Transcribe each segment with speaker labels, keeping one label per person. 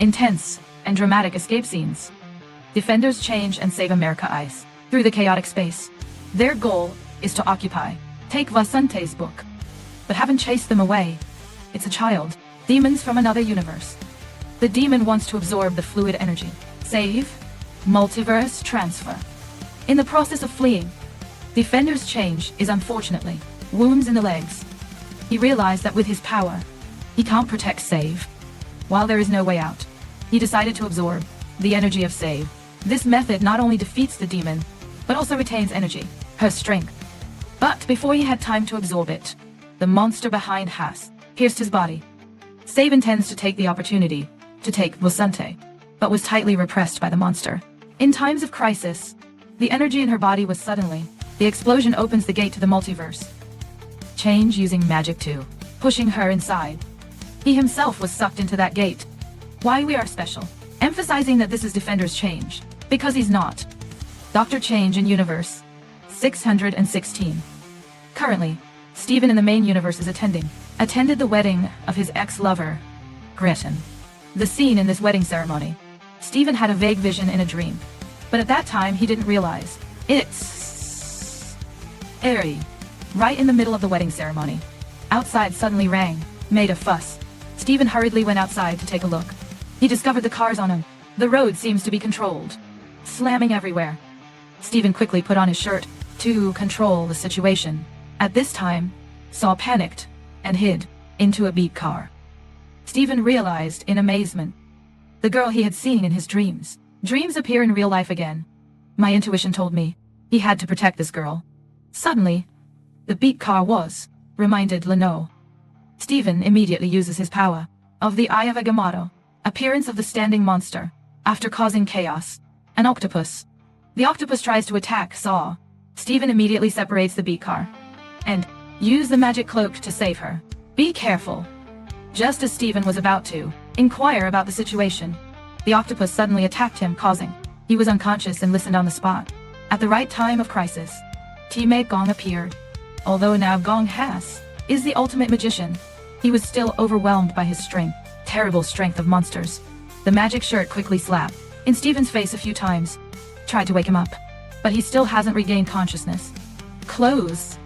Speaker 1: intense and dramatic escape scenes. Defenders change and save America Ice through the chaotic space. Their goal is to occupy, take Vasante's book. But haven't chased them away. It's a child, demons from another universe. The demon wants to absorb the fluid energy. Save, multiverse transfer. In the process of fleeing, Defender's change is unfortunately wounds in the legs. He realized that with his power, he can't protect Save. While there is no way out, he decided to absorb the energy of Save. This method not only defeats the demon, but also retains energy, her strength. But before he had time to absorb it, the monster behind has pierced his body. Save intends to take the opportunity to take Vasante, but was tightly repressed by the monster. In times of crisis, the energy in her body was suddenly. The explosion opens the gate to the multiverse. Change using magic too, pushing her inside. He himself was sucked into that gate. Why we are special. Emphasizing that this is Defender's change, because he's not. Dr. Change in Universe 616. Currently, Steven in the main universe is attended the wedding of his ex-lover, Gretchen. The scene in this wedding ceremony. Steven had a vague vision in a dream, but at that time he didn't realize. It's airy. Right in the middle of the wedding ceremony. Outside suddenly rang, made a fuss. Steven hurriedly went outside to take a look. He discovered the cars on him. The road seems to be controlled. Slamming everywhere. Steven quickly put on his shirt to control the situation. At this time, Saw panicked and hid into a beat car. Steven realized in amazement. The girl he had seen in his dreams. Dreams appear in real life again. My intuition told me he had to protect this girl. Suddenly, the beat car was reminded Leno. Steven immediately uses his power of the Eye of Agamotto, appearance of the standing monster, after causing chaos. An octopus. The octopus tries to attack Saw. Steven immediately separates the beat car and use the magic cloak to save her. Be careful. Just as Steven was about to inquire about the situation, the octopus suddenly attacked him, causing he was unconscious and listened on the spot. At the right time of crisis, teammate Gong appeared. Although now Gong is the ultimate magician, he was still overwhelmed by his strength, terrible strength of monsters. The magic shirt quickly slapped in Steven's face a few times, tried to wake him up, but he still hasn't regained consciousness. Clothes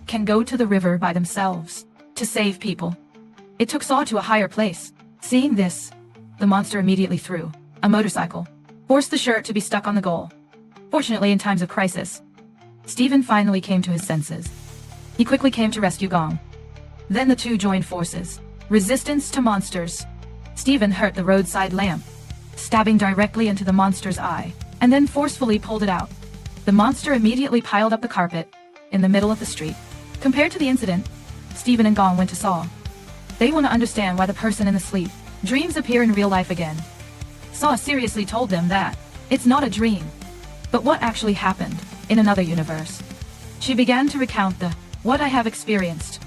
Speaker 1: can go to the river by themselves to save people. It took Saw to a higher place. Seeing this, the monster immediately threw a motorcycle, forced the shirt to be stuck on the goal. Fortunately, in times of crisis, Steven finally came to his senses. He quickly came to rescue Gong. Then the two joined forces. Resistance to monsters. Steven hurt the roadside lamp, stabbing directly into the monster's eye, and then forcefully pulled it out. The monster immediately piled up the carpet in the middle of the street. Compared to the incident, Steven and Gong went to Saw. They want to understand why the person in the sleep dreams appear in real life again. Saw seriously told them that it's not a dream, but what actually happened in another universe. She began to recount what I have experienced,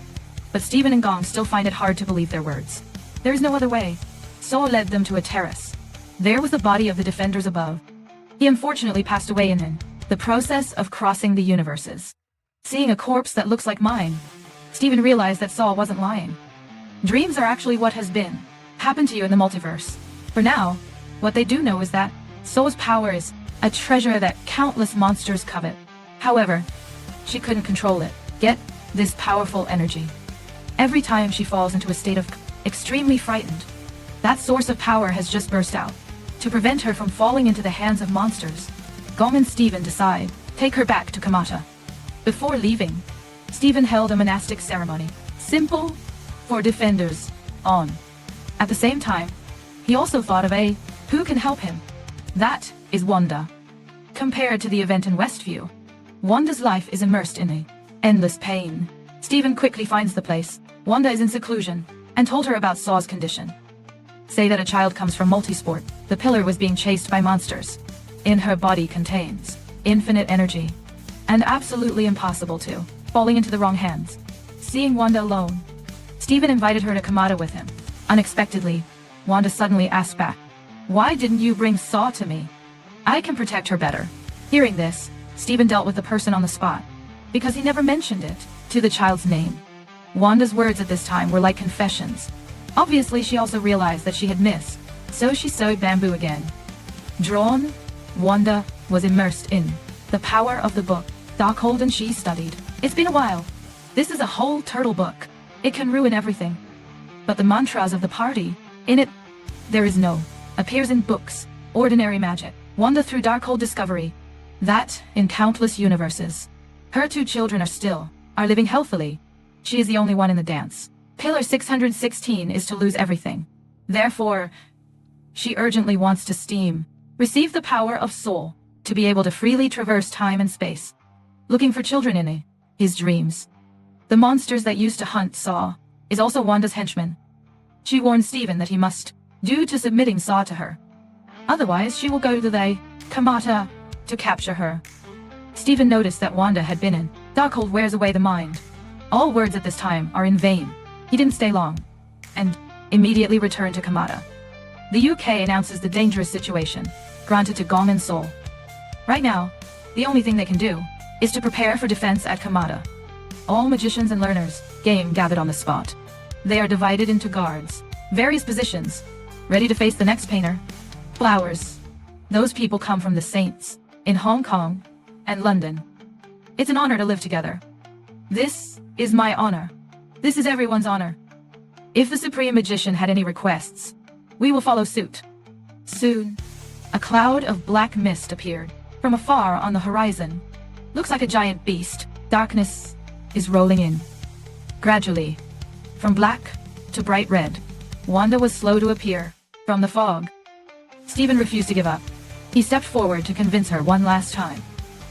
Speaker 1: but Steven and Gong still find it hard to believe their words. There is no other way. Saw led them to a terrace. There was the body of the defenders above. He unfortunately passed away in the process of crossing the universes. Seeing a corpse that looks like mine, Steven realized that Saw wasn't lying. Dreams are actually what has happened to you in the multiverse. For now, what they do know is that Saw's power is a treasure that countless monsters covet. However, she couldn't control it. Get this powerful energy. Every time she falls into a state of extremely frightened, that source of power has just burst out. To prevent her from falling into the hands of monsters, Gong and Steven decide take her back to Kamata. Before leaving, Steven held a monastic ceremony. Simple for defenders on. At the same time, he also thought of who can help him. That is Wanda. Compared to the event in Westview, Wanda's life is immersed in endless pain. Steven quickly finds the place. Wanda is in seclusion, and told her about Saw's condition. Say that a child comes from multisport. The pillar was being chased by monsters. In her body contains infinite energy, and absolutely impossible to falling into the wrong hands. Seeing Wanda alone, Steven invited her to Kamata with him. Unexpectedly, Wanda suddenly asked back, "Why didn't you bring Saw to me? I can protect her better." Hearing this, Steven dealt with the person on the spot, because he never mentioned it to the child's name. Wanda's words at this time were like confessions. Obviously, she also realized that she had missed So she sewed bamboo again. Drawn, Wanda was immersed in the power of the book. Darkhold and she studied. It's been a while. This is a whole turtle book. It can ruin everything. But the mantras of the party, in it, there is no, appears in books, ordinary magic. Wanda through Darkhold discovery, that in countless universes. Her 2 children are living healthily. She is the only one in the dance. Pillar 616 is to lose everything. Therefore, she urgently wants to receive the power of soul, to be able to freely traverse time and space. Looking for children in his dreams. The monsters that used to hunt Saw is also Wanda's henchman. She warned Steven that he must, due to submitting Saw to her. Otherwise, she will go to the Kamata to capture her. Steven noticed that Wanda had been in. Darkhold wears away the mind. All words at this time are in vain. He didn't stay long, and immediately returned to Kamata. The UK announces the dangerous situation, granted to Gong and Sol. Right now, the only thing they can do is to prepare for defense at Kamata. All magicians and learners, game gathered on the spot. They are divided into guards, various positions, ready to face the next painter. Flowers. Those people come from the Saints, in Hong Kong and London. It's an honor to live together. This is my honor. This is everyone's honor. If the Supreme Magician had any requests, we will follow suit. Soon, a cloud of black mist appeared from afar on the horizon. Looks like a giant beast. Darkness is rolling in. Gradually, from black to bright red, Wanda was slow to appear from the fog. Steven refused to give up. He stepped forward to convince her one last time.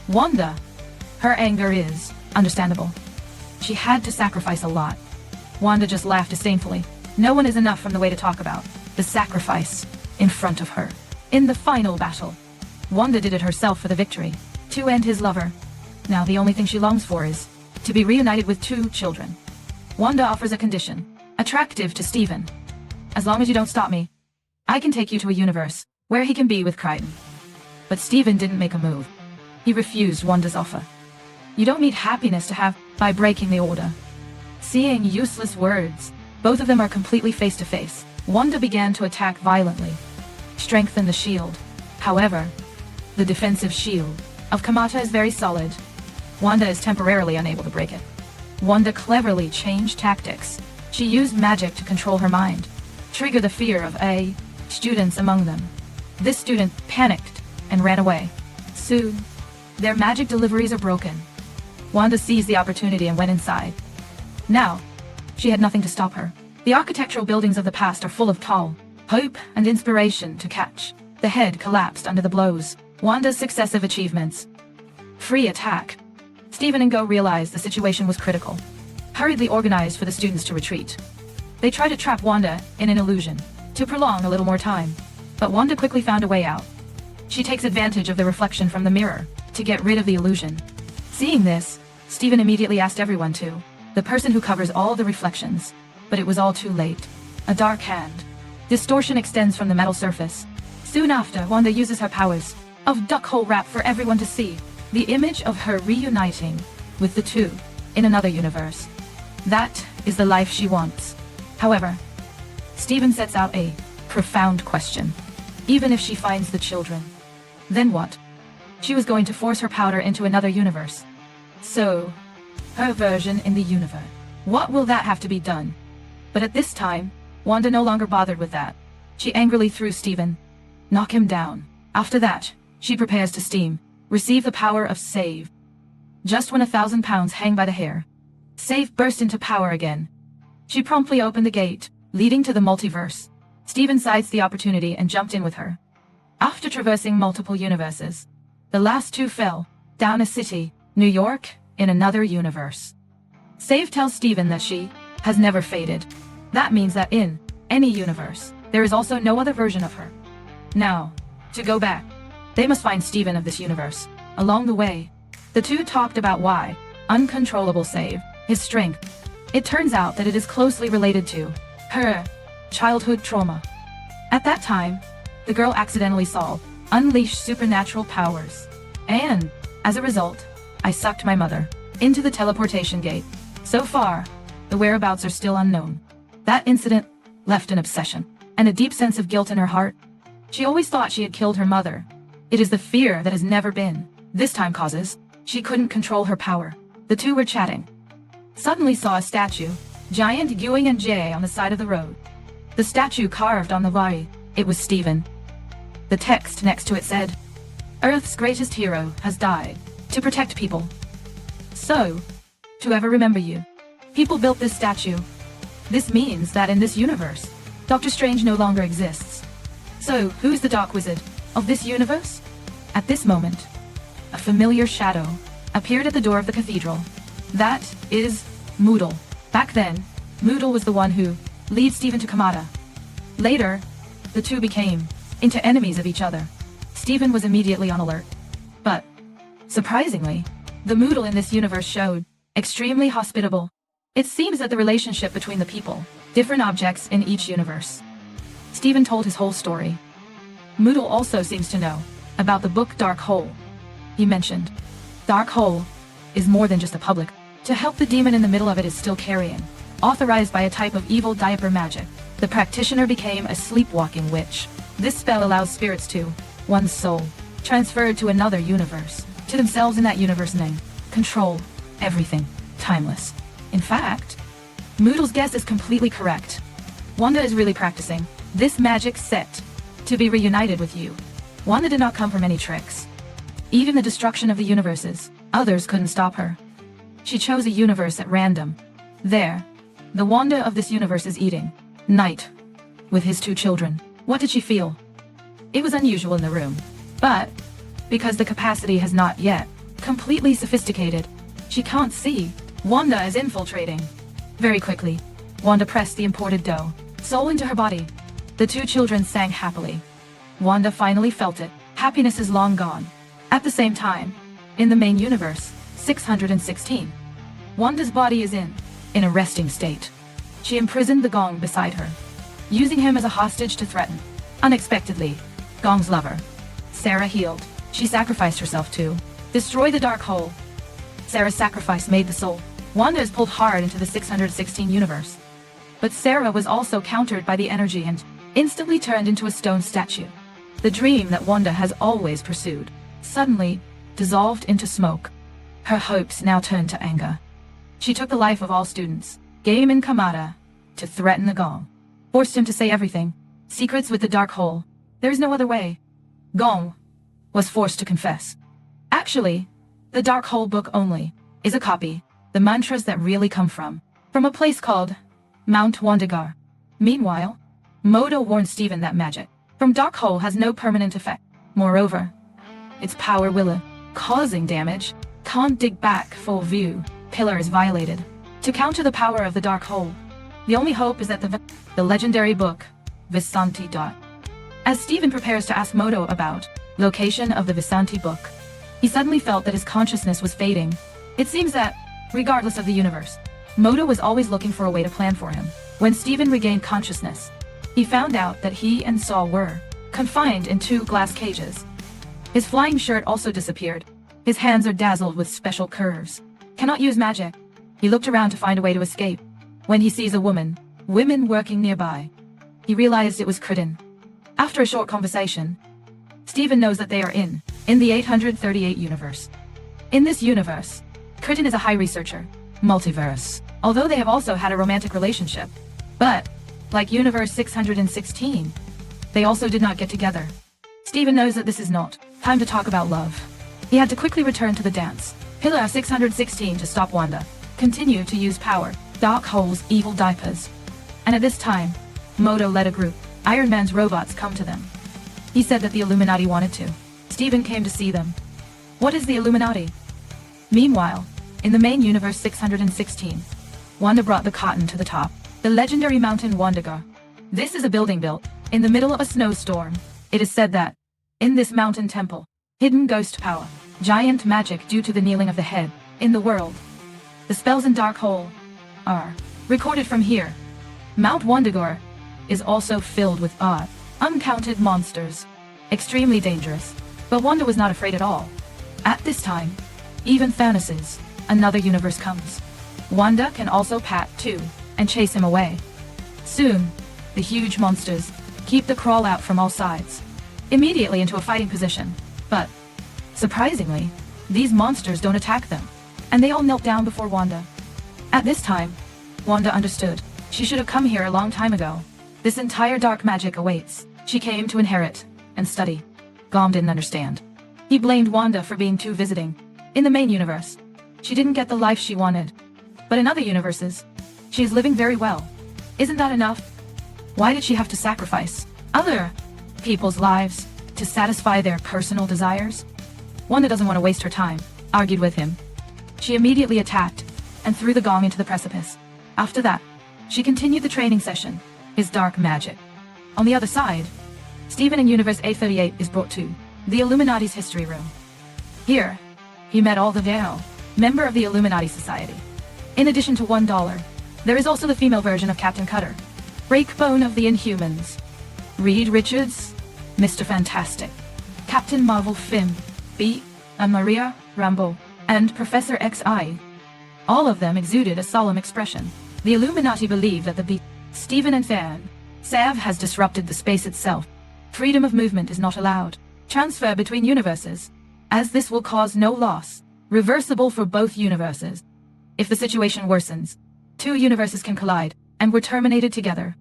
Speaker 1: Wanda, her anger is understandable. She had to sacrifice a lot. Wanda just laughed disdainfully. No one is enough from the way to talk about the sacrifice in front of her. In the final battle, Wanda did it herself for the victory, to end his lover. Now the only thing she longs for is to be reunited with 2 children. Wanda offers a condition, attractive to Steven. As long as you don't stop me, I can take you to a universe where he can be with Crichton. But Steven didn't make a move. He refused Wanda's offer. You don't need happiness to have by breaking the order. Seeing useless words, both of them are completely face to face. Wanda began to attack violently, strengthen the shield. However, the defensive shield of Kamata is very solid. Wanda is temporarily unable to break it. Wanda cleverly changed tactics. She used magic to control her mind, trigger the fear of students among them. This student panicked and ran away. Soon, their magic deliveries are broken. Wanda seized the opportunity and went inside. Now, she had nothing to stop her. The architectural buildings of the past are full of tall hope and inspiration to catch. The head collapsed under the blows. Wanda's successive achievements. Free attack. Steven and Go realized the situation was critical. Hurriedly organized for the students to retreat. They tried to trap Wanda in an illusion, to prolong a little more time. But Wanda quickly found a way out. She takes advantage of the reflection from the mirror to get rid of the illusion. Seeing this, Steven immediately asked everyone to, the person who covers all the reflections. But it was all too late. A dark hand. Distortion extends from the metal surface. Soon after, Wanda uses her powers of duck hole wrap for everyone to see the image of her reuniting with the 2 in another universe. That is the life she wants. However, Steven sets out a profound question. Even if she finds the children, then what? She was going to force her powder into another universe. So, her version in the universe. What will that have to be done? But at this time, Wanda no longer bothered with that. She angrily threw Steven. Knock him down. After that, she prepares to receive the power of save. Just when 1,000 pounds hang by the hair, Save burst into power again. She promptly opened the gate, leading to the multiverse. Steven seized the opportunity and jumped in with her. After traversing multiple universes, the last 2 fell down a city, New York, in another universe. Save tells Steven that she has never faded. That means that in any universe, there is also no other version of her. Now, to go back, they must find Steven of this universe. Along the way, the 2 talked about why uncontrollable Save, his strength. It turns out that it is closely related to her childhood trauma. At that time, the girl accidentally saw unleashed supernatural powers. And, as a result, I sucked my mother into the teleportation gate. So far, the whereabouts are still unknown. That incident left an obsession. and a deep sense of guilt in her heart. She always thought she had killed her mother. It is the fear that has never been, this time causes. She couldn't control her power. The two were chatting. Suddenly saw a statue, giant Ewing and Jay on the side of the road. The statue carved on the body. It was Stephen. The text next to it said, "Earth's greatest hero has died to protect people. So, to ever remember you, people built this statue. This means that in this universe, Doctor Strange no longer exists. So, who is the Dark Wizard of this universe?" At this moment, a familiar shadow appeared at the door of the cathedral. That is Moodle. Back then, Moodle was the one who leads Stephen to Kamada. Later, the two became into enemies of each other. Stephen was immediately on alert. But, surprisingly, the Moodle in this universe showed extremely hospitable. It seems that the relationship between the people, different objects in each universe. Stephen told his whole story. Moodle also seems to know about the book Dark Hole. He mentioned, Dark Hole is more than just a public. To help the demon in the middle of it is still carrying, authorized by a type of evil diaper magic. The practitioner became a sleepwalking witch. This spell allows spirits to, one's soul, transferred to another universe, to themselves in that universe name, control everything, timeless. In fact, Moodle's guess is completely correct. Wanda is really practicing this magic set to be reunited with you. Wanda did not come from any tricks. Even the destruction of the universes, others couldn't stop her. She chose a universe at random. There, the Wanda of this universe is eating night with his two children. What did she feel? It was unusual in the room, but because the capacity has not yet completely sophisticated, she can't see. Wanda is infiltrating. Very quickly, Wanda pressed the imported dough, soul into her body. The two children sang happily. Wanda finally felt it. Happiness is long gone. At the same time, in the main universe, 616, Wanda's body is in a resting state. She imprisoned the Gong beside her, using him as a hostage to threaten. Unexpectedly, Gong's lover, Sarah, healed. She sacrificed herself to destroy the Dark Hole. Sarah's sacrifice made the soul. Wanda is pulled hard into the 616 universe. But Sarah was also countered by the energy and instantly turned into a stone statue. The dream that Wanda has always pursued suddenly dissolved into smoke. Her hopes now turned to anger. She took the life of all students, game in Kamada, to threaten the Gong. Forced him to say everything. Secrets with the Dark Hole. There is no other way. Gong was forced to confess. Actually, the Dark Hole book only is a copy. The mantras that really come from a place called Mount Wandagar. Meanwhile, Modo warned Stephen that magic from Dark Hole has no permanent effect. Moreover, its power will causing damage. Can't dig back full view. Pillar is violated. To counter the power of the Dark Hole, the only hope is that the legendary book, Visanti. As Stephen prepares to ask Modo about location of the Visanti book, he suddenly felt that his consciousness was fading. It seems that, regardless of the universe, Modo was always looking for a way to plan for him. When Stephen regained consciousness, he found out that he and Saul were confined in two glass cages. His flying shirt also disappeared. His hands are dazzled with special curves. Cannot use magic. He looked around to find a way to escape. When he sees a women working nearby, he realized it was Criden. After a short conversation, Stephen knows that they are in the 838 universe. In this universe, Criden is a high researcher, Multiverse, although they have also had a romantic relationship. But, like Universe 616, they also did not get together. Stephen knows that this is not time to talk about love. He had to quickly return to the dance. Pillar 616 to stop Wanda. Continue to use power. Dark Hole's evil diapers. And at this time, Modo led a group. Iron Man's robots come to them. He said that the Illuminati wanted to. Stephen came to see them. What is the Illuminati? Meanwhile, in the main universe 616, Wanda brought the cotton to the top. The legendary mountain Wandagar. This is a building built in the middle of a snowstorm. It is said that, in this mountain temple, hidden ghost power, giant magic due to the kneeling of the head, in the world. The spells in Dark Hole are recorded from here. Mount Wandagar is also filled with uncounted monsters. Extremely dangerous. But Wanda was not afraid at all. At this time, even Thanos's another universe comes. Wanda can also pat too, and chase him away. Soon, the huge monsters keep the crawl out from all sides, immediately into a fighting position. But, surprisingly, these monsters don't attack them, and they all knelt down before Wanda. At this time, Wanda understood. She should have come here a long time ago. This entire dark magic awaits. She came to inherit and study. Gom didn't understand. He blamed Wanda for being too visiting. In the main universe, she didn't get the life she wanted. But in other universes, she is living very well. Isn't that enough? Why did she have to sacrifice other people's lives to satisfy their personal desires? Wanda doesn't want to waste her time, argued with him. She immediately attacked and threw the gong into the precipice. After that, she continued the training session, his dark magic. On the other side, Steven in Universe 838 is brought to the Illuminati's history room. Here, he met all the Vero, member of the Illuminati Society. In addition to $1, there is also the female version of Captain Cutter, Breakbone of the Inhumans, Reed Richards, Mr. Fantastic, Captain Marvel Finn, B, and Maria Rambo, and Professor X.I. All of them exuded a solemn expression. The Illuminati believe that the B, Steven and Fan, Sav has disrupted the space itself. Freedom of movement is not allowed. Transfer between universes, as this will cause no loss. Reversible for both universes. If the situation worsens, two universes can collide, and were terminated together.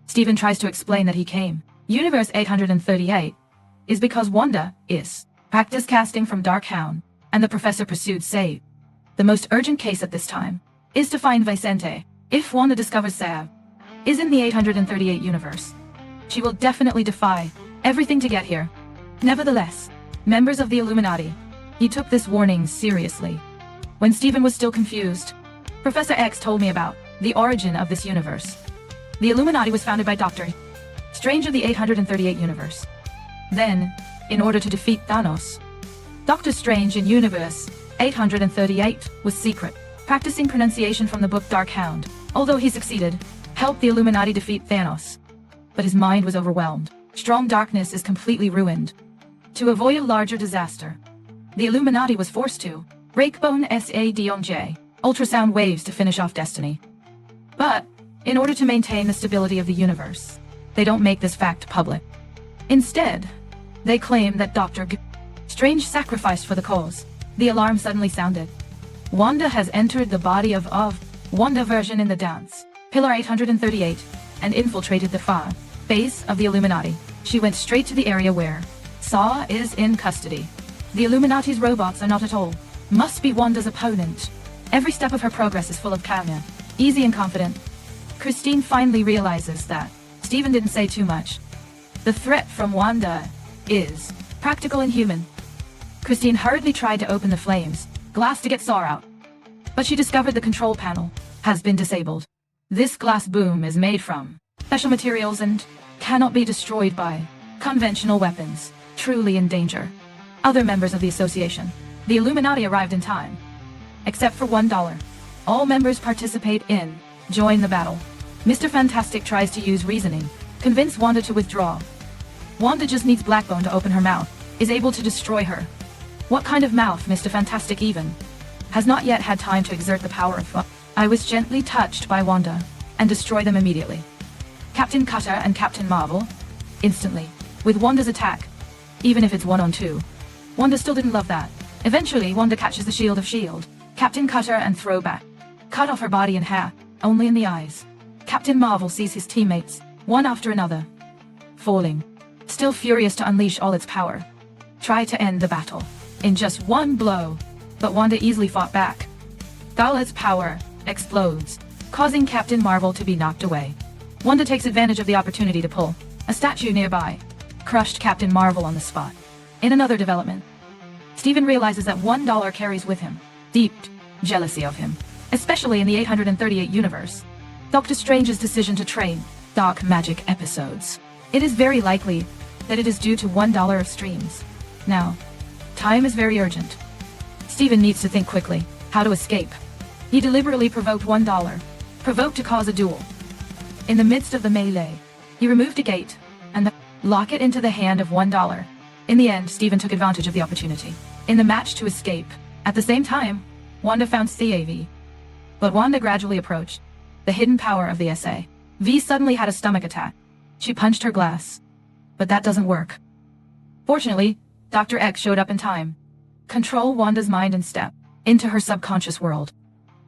Speaker 1: Steven tries to explain that he came. Universe 838 is because Wanda is practice casting from Darkhound, and the professor pursued Save. The most urgent case at this time is to find Vicente. If Wanda discovers Sav is in the 838 universe, she will definitely defy everything to get here. Nevertheless, members of the Illuminati, he took this warning seriously. When Steven was still confused, Professor X told me about the origin of this universe. The Illuminati was founded by Dr. Strange of the 838 universe. Then, in order to defeat Thanos, Dr. Strange in Universe 838 was secret, practicing pronunciation from the book Darkhound. Although he succeeded, helped the Illuminati defeat Thanos. But his mind was overwhelmed. Strong darkness is completely ruined. To avoid a larger disaster, the Illuminati was forced to Breakbone SAD ultrasound waves to finish off Destiny. But, in order to maintain the stability of the universe, they don't make this fact public. Instead, they claim that Dr. Strange sacrificed for the cause. The alarm suddenly sounded. Wanda has entered the body of Wanda version in the dance, Pillar 838, and infiltrated the far base of the Illuminati. She went straight to the area where Saw is in custody. The Illuminati's robots are not at all. Must be Wanda's opponent. Every step of her progress is full of calm, easy and confident. Christine finally realizes that Steven didn't say too much. The threat from Wanda is practical and human. Christine hurriedly tried to open the flames glass to get Saw out, but she discovered the control panel has been disabled. This glass boom is made from special materials and cannot be destroyed by conventional weapons. Truly in danger. Other members of the association, the Illuminati, arrived in time. Except for $1. All members participate in join the battle. Mr. Fantastic tries to use reasoning, convince Wanda to withdraw. Wanda just needs Blackbone to open her mouth, is able to destroy her. What kind of mouth, Mr. Fantastic even? Has not yet had time to exert the power of I was gently touched by Wanda, and destroy them immediately. Captain Cutter and Captain Marvel, instantly, with Wanda's attack. Even if it's 1-on-2. Wanda still didn't love that. Eventually, Wanda catches the shield of S.H.I.E.L.D. Captain Cutter and throwback. Cut off her body in half, only in the eyes. Captain Marvel sees his teammates, one after another, falling. Still furious to unleash all its power. Try to end the battle. In just one blow. But Wanda easily fought back. Gala's power explodes, causing Captain Marvel to be knocked away. Wanda takes advantage of the opportunity to pull a statue nearby. Crushed Captain Marvel on the spot. In another development, Steven realizes that $1 carries with him deep jealousy of him, especially in the 838 universe. Doctor Strange's decision to train dark magic episodes. It is very likely that it is due to $1 of streams. Now, time is very urgent. Steven needs to think quickly how to escape. He deliberately provoked $1, provoked to cause a duel. In the midst of the melee, he removed a gate and the lock it into the hand of $1. In the end, Steven took advantage of the opportunity in the match to escape. At the same time, Wanda found CAV. But Wanda gradually approached the hidden power of the SA. V suddenly had a stomach attack. She punched her glass, But that doesn't work. Fortunately, Dr. X showed up in time. Control Wanda's mind and step into her subconscious world.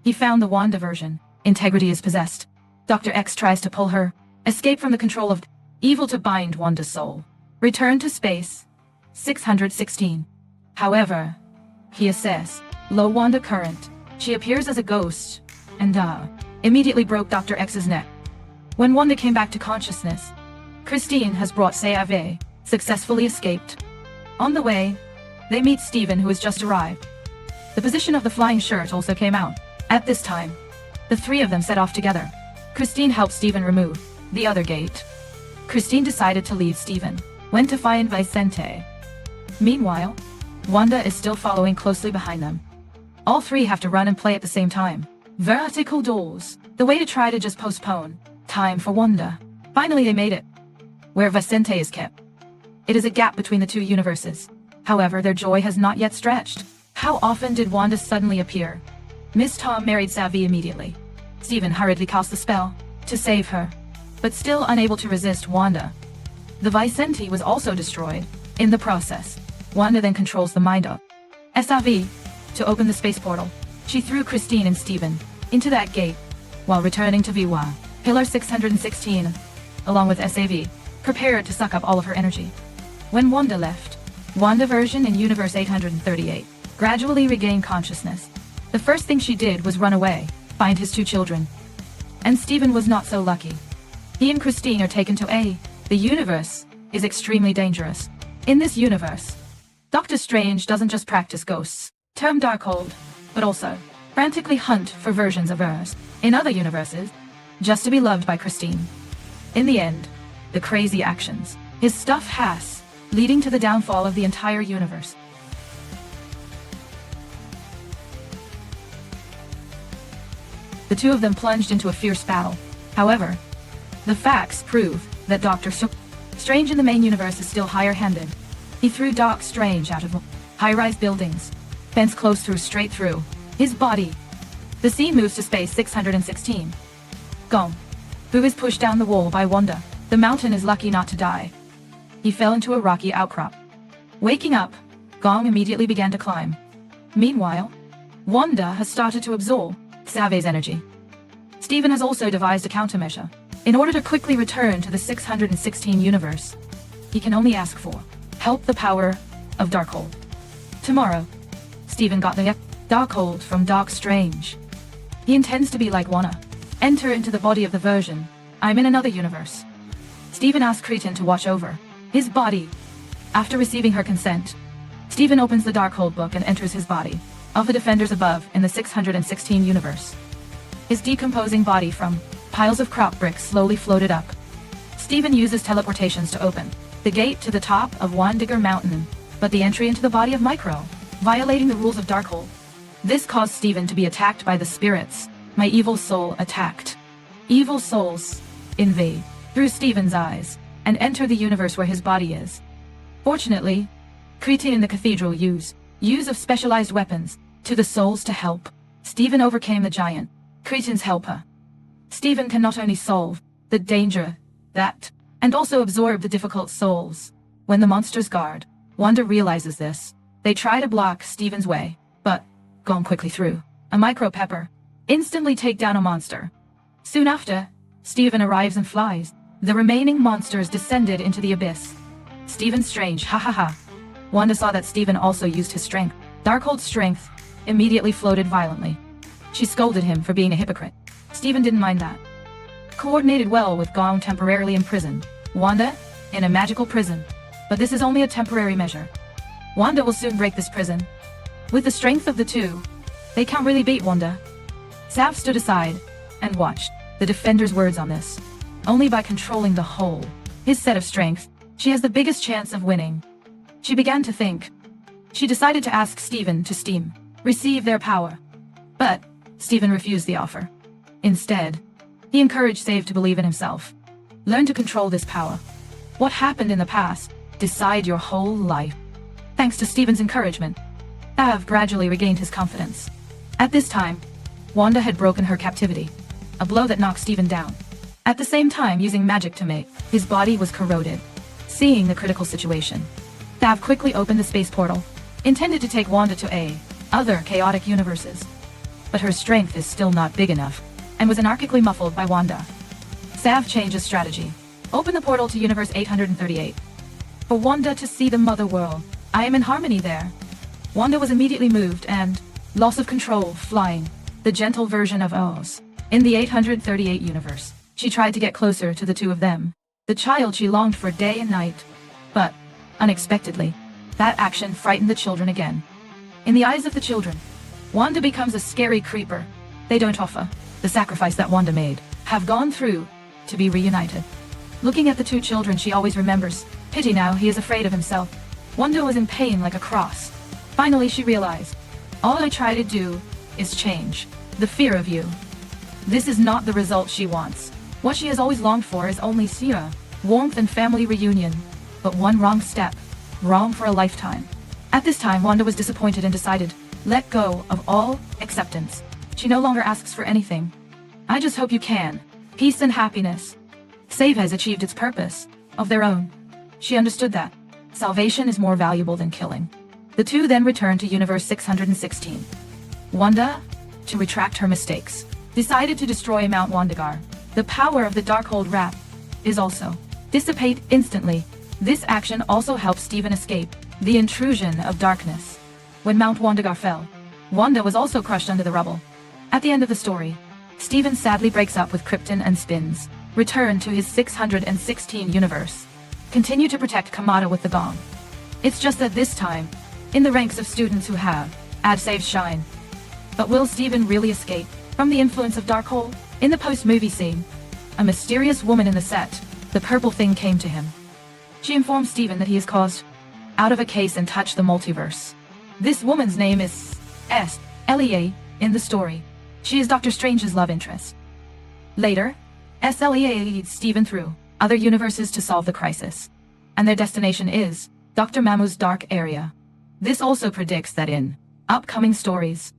Speaker 1: He found the Wanda version. Integrity is possessed. Dr. X tries to pull her, escape from the control of evil to bind Wanda's soul. Return to space. 616. However, he assess low Wanda current. She appears as a ghost, and immediately broke Dr. X's neck. When Wanda came back to consciousness, Christine has brought Sayave, successfully escaped. On the way, they meet Steven, who has just arrived. The position of the flying shirt also came out. At this time, the three of them set off together. Christine helped Steven remove the other gate. Christine decided to leave Steven, went to find Vicente. Meanwhile, Wanda is still following closely behind them. All three have to run and play at the same time. Vertical doors, the way to try to just postpone time for Wanda. Finally they made it, where Vicente is kept. It is a gap between the two universes. However, their joy has not yet stretched. How often did Wanda suddenly appear? Miss Tom married Savvy immediately. Steven hurriedly cast the spell to save her, but still unable to resist Wanda. The Vicente was also destroyed. In the process, Wanda then controls the mind of SRV to open the space portal. She threw Christine and Steven into that gate while returning to VY. Pillar 616, along with SAV, prepared to suck up all of her energy. When Wanda left, Wanda version in Universe 838 gradually regained consciousness. The first thing she did was run away, find his two children. And Steven was not so lucky. He and Christine are taken to the universe is extremely dangerous. In this universe, Doctor Strange doesn't just practice ghosts, termed Darkhold, but also frantically hunt for versions of hers in other universes, just to be loved by Christine. In the end, the crazy actions his stuff has, leading to the downfall of the entire universe. The two of them plunged into a fierce battle. However, the facts prove that Doctor Strange in the main universe is still higher-handed. He threw Doc Strange out of high-rise buildings, fence closed straight through his body. The scene moves to space 616. Gong, who is pushed down the wall by Wanda. The mountain is lucky not to die. He fell into a rocky outcrop. Waking up, Gong immediately began to climb. Meanwhile, Wanda has started to absorb Save's energy. Steven has also devised a countermeasure. In order to quickly return to the 616 universe, he can only ask for help the power of Darkhold. Tomorrow, Steven got the Darkhold from Doc Strange. He intends to be like Wanda, enter into the body of the version. I'm in another universe. Steven asks Cretin to watch over his body. After receiving her consent, Steven opens the Darkhold book and enters his body of the defenders above in the 616 universe. His decomposing body from piles of crop bricks slowly floated up. Steven uses teleportations to open the gate to the top of Wandigger Mountain, but the entry into the body of Micro, violating the rules of Darkhold. This caused Steven to be attacked by the spirits. My evil soul attacked. Evil souls invade through Steven's eyes and enter the universe where his body is. Fortunately, Cretin and the cathedral use of specialized weapons to the souls to help. Steven overcame the giant, Cretin's helper. Steven can not only solve the danger that, and also absorb the difficult souls. When the monsters guard, Wanda realizes this. They try to block Steven's way, but Gong quickly threw a micro pepper, instantly take down a monster. Soon after, Steven arrives and flies. The remaining monsters descended into the abyss. Steven Strange, ha ha ha. Wanda saw that Steven also used his strength. Darkhold's strength immediately floated violently. She scolded him for being a hypocrite. Steven didn't mind that. Coordinated well with Gong temporarily imprisoned Wanda in a magical prison. But this is only a temporary measure. Wanda will soon break this prison. With the strength of the two, they can't really beat Wanda. Sav stood aside and watched the defender's words on this. Only by controlling the whole, his set of strength, she has the biggest chance of winning. She began to think. She decided to ask Steven to receive their power. But Steven refused the offer. Instead, he encouraged Save to believe in himself. Learn to control this power. What happened in the past, decide your whole life. Thanks to Steven's encouragement, Sav gradually regained his confidence. At this time, Wanda had broken her captivity, a blow that knocked Steven down. At the same time, using magic to make his body was corroded. Seeing the critical situation, Sav quickly opened the space portal, intended to take Wanda to other chaotic universes. But her strength is still not big enough, and was anarchically muffled by Wanda. Sav changes strategy. Open the portal to Universe 838. For Wanda to see the mother world. I am in harmony there. Wanda was immediately moved and, loss of control, flying, the gentle version of Oz. In the 838 universe, she tried to get closer to the two of them, the child she longed for day and night. But, unexpectedly, that action frightened the children again. In the eyes of the children, Wanda becomes a scary creeper. They don't offer the sacrifice that Wanda made, have gone through, to be reunited. Looking at the two children she always remembers, pity now he is afraid of himself. Wanda was in pain like a cross. Finally she realized, all I try to do is change the fear of you. This is not the result she wants. What she has always longed for is only Sierra, warmth and family reunion. But one wrong step, wrong for a lifetime. At this time Wanda was disappointed and decided, let go of all acceptance. She no longer asks for anything. I just hope you can. Peace and happiness. Save has achieved its purpose, of their own. She understood that salvation is more valuable than killing. The two then returned to Universe 616. Wanda, to retract her mistakes, decided to destroy Mount Wandagar. The power of the Darkhold Wrap is also dissipate instantly. This action also helped Steven escape the intrusion of darkness. When Mount Wandagar fell, Wanda was also crushed under the rubble. At the end of the story, Steven sadly breaks up with Krypton and Spins, return to his 616 universe. Continue to protect Kamada with the gong. It's just that this time, in the ranks of students who have ad-saved shine. But will Steven really escape from the influence of Darkhold? In the post-movie scene, a mysterious woman in the set, the purple thing, came to him. She informs Steven that he is caused out of a case and touched the multiverse. This woman's name is S.L.E.A. in the story. She is Doctor Strange's love interest. Later, S.L.E.A. leads Steven through other universes to solve the crisis. And their destination is Dr. Mamu's dark area. This also predicts that in upcoming stories,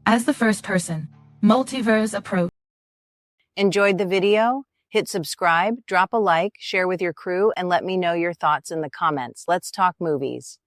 Speaker 1: as the first person, Multiverse approach.
Speaker 2: Enjoyed the video? Hit subscribe, drop a like, share with your crew, and let me know your thoughts in the comments. Let's talk movies.